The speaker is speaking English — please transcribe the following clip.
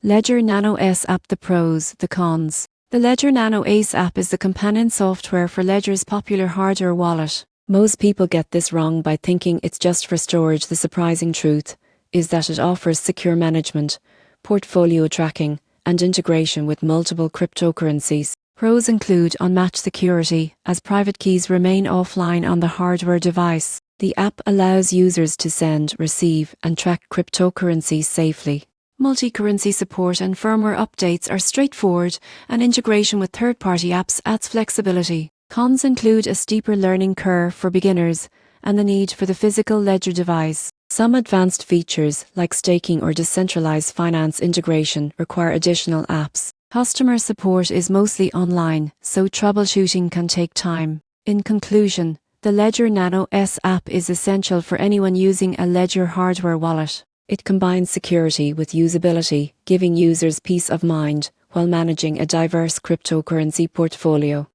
Ledger Nano S app. The pros, the cons. The Ledger Nano Ace app is the companion software for Ledger's popular hardware wallet. Most people get this wrong by thinking it's just for storage. The surprising truth is that it offers secure management, portfolio tracking, and integration with multiple cryptocurrencies. Pros include unmatched security, as private keys remain offline on the hardware device. The app allows users to send, receive, and track cryptocurrencies safely. Multi-currency support and firmware updates are straightforward, and integration with third-party apps adds flexibility. Cons include a steeper learning curve for beginners and the need for the physical ledger device. Some advanced features, like staking or decentralized finance integration, require additional apps. Customer support is mostly online, so troubleshooting can take time. In conclusion, the Ledger Nano S app is essential for anyone using a Ledger hardware wallet. It combines security with usability, giving users peace of mind while managing a diverse cryptocurrency portfolio.